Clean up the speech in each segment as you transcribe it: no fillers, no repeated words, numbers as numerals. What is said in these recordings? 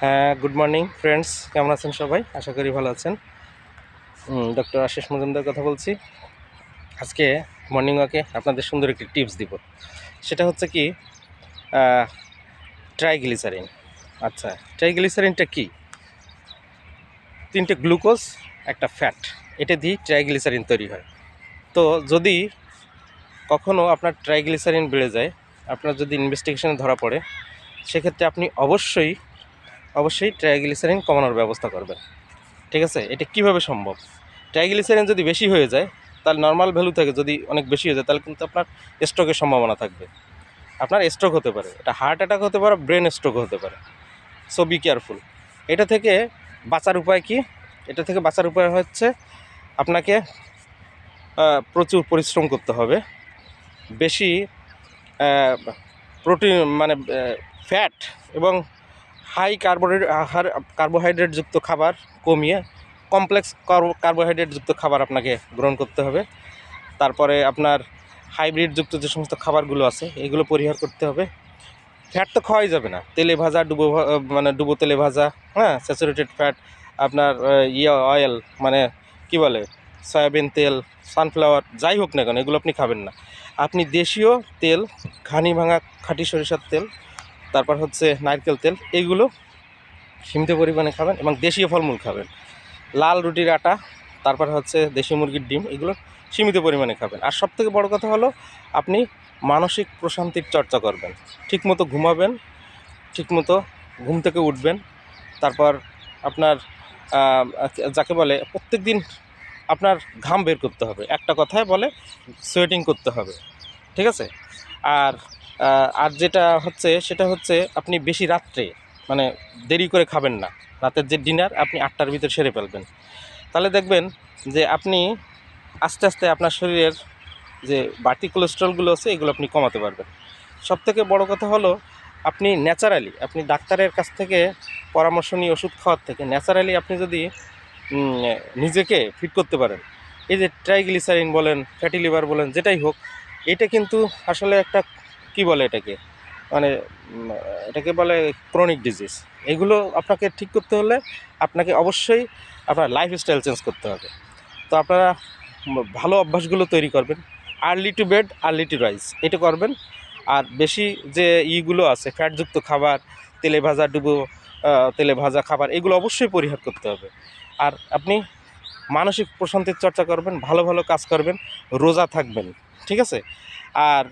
হ্যাঁ, good morning friends, কেমন আছেন সবাই? আশা করি ভালো আছেন। ডক্টর আশিস মজুমদার কথা বলছি। আজকে মর্নিং ওয়াকে আপনাদের সুন্দর একটি টিপস দিব। সেটা হচ্ছে কি, ট্রাইগ্লিসারিন। আচ্ছা, ট্রাইগ্লিসারিনটা কি? 3টে গ্লুকোজ, একটা ফ্যাট, এটা দিয়ে ট্রাইগ্লিসারিন তৈরি হয়। তো যদি কখনও আপনার ট্রাইগ্লিসারিন বেড়ে যায়, আপনার যদি ইনভেস্টিগেশনে ধরা পড়ে, সেক্ষেত্রে আপনি অবশ্যই ট্রাইগ্লিসারিন কমানোর ব্যবস্থা করবেন। ঠিক আছে? এটা কিভাবে সম্ভব? ট্রাইগ্লিসারিন যদি বেশি হয়ে যায়, তাহলে নর্মাল ভ্যালু থেকে যদি অনেক বেশি হয়ে যায়, তাহলে কিন্তু আপনার স্ট্রোকের সম্ভাবনা থাকবে। আপনার স্ট্রোক হতে পারে, এটা হার্ট অ্যাটাক হতে পারে, ব্রেন স্ট্রোক হতে পারে। So be careful. এটা থেকে বাঁচার উপায় কি? এটা থেকে বাঁচার উপায় হচ্ছে আপনাকে প্রচুর পরিশ্রম করতে হবে। বেশি প্রোটিন মানে ফ্যাট এবং হাই কার্বোহাইড্রেটযুক্ত খাবার কমিয়ে কমপ্লেক্স কার্বোহাইড্রেটযুক্ত খাবার আপনাকে গ্রহণ করতে হবে। তারপরে আপনার হাইব্রিডযুক্ত যে সমস্ত খাবারগুলো আছে এগুলো পরিহার করতে হবে। ফ্যাট তো খাওয়াই যাবে না, তেলে ভাজা, ডুবো তেলে ভাজা, হ্যাঁ, স্যাচুরেটেড ফ্যাট, আপনার অয়েল, মানে কি বলে, সয়াবিন তেল, সানফ্লাওয়ার, যাই হোক না কেন, এগুলো আপনি খাবেন না। আপনি দেশীয় তেল, ঘানি ভাঙা খাঁটি সরিষার তেল, তারপর হচ্ছে নারকেল তেল, এইগুলো সীমিত পরিমাণে খাবেন এবং দেশীয় ফলমূল খাবেন। লাল রুটির আটা, তারপর হচ্ছে দেশি মুরগির ডিম, এগুলো সীমিত পরিমাণে খাবেন। আর সবথেকে বড় কথা হলো আপনি মানসিক প্রশান্তির চর্চা করবেন, ঠিকমতো ঘুমাবেন, ঠিকমতো ঘুম থেকে উঠবেন। তারপর আপনার যাকে বলে প্রত্যেক দিন আপনার ঘাম বের করতে হবে, একটা কথায় বলে সোয়েটিং করতে হবে। ঠিক আছে? আর আর যেটা হচ্ছে সেটা হচ্ছে আপনি বেশি রাত্রে, মানে দেরি করে খাবেন না। রাতের যে ডিনার আপনি 8টার ভিতর সেরে ফেলবেন। তাহলে দেখবেন যে আপনি আস্তে আস্তে আপনার শরীরের যে বাড়তি কোলেস্ট্রলগুলো আছে এগুলো আপনি কমাতে পারবেন। সবথেকে বড় কথা হলো আপনি ন্যাচারালি, আপনি ডাক্তারের কাছ থেকে পরামর্শ নিয়ে ওষুধ খাওয়ার থেকে ন্যাচারালি আপনি যদি নিজেকে ফিট করতে পারেন, এই যে ট্রাইগ্লিসারিন বলেন, ফ্যাটি লিভার বলেন, যেটাই হোক, এটা কিন্তু আসলে একটা কি বলে এটাকে, মানে এটাকে বলে ক্রনিক ডিজিজ। এগুলো আপনাকে ঠিক করতে হলে আপনাকে অবশ্যই আপনার লাইফস্টাইল চেঞ্জ করতে হবে। তো আপনারা ভালো অভ্যাসগুলো তৈরি করবেন। Early to bed, early to rise, এটা করবেন। আর বেশি যে ইগুলো আছে ফ্যাটযুক্ত খাবার, তেলে ভাজা, তেলে ভাজা খাবার, এগুলো অবশ্যই পরিহার করতে হবে। আর আপনি মানসিক প্রশান্তির চর্চা করবেন, ভালো ভালো কাজ করবেন, রোজা থাকবেন। ঠিক আছে? আর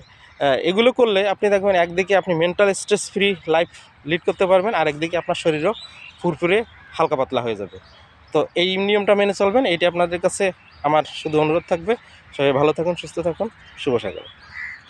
এগুলো করলে আপনি দেখবেন একদিকে আপনি mental stress free life lead করতে পারবেন, আর একদিকে আপনার শরীরও ফুরফুরে হালকা পাতলা হয়ে যাবে। তো এই নিয়মটা মেনে চলবেন, এইটি আপনাদের কাছে আমার শুধু অনুরোধ থাকবে। সবাই ভালো থাকুন, সুস্থ থাকুন, শুভ সকাল।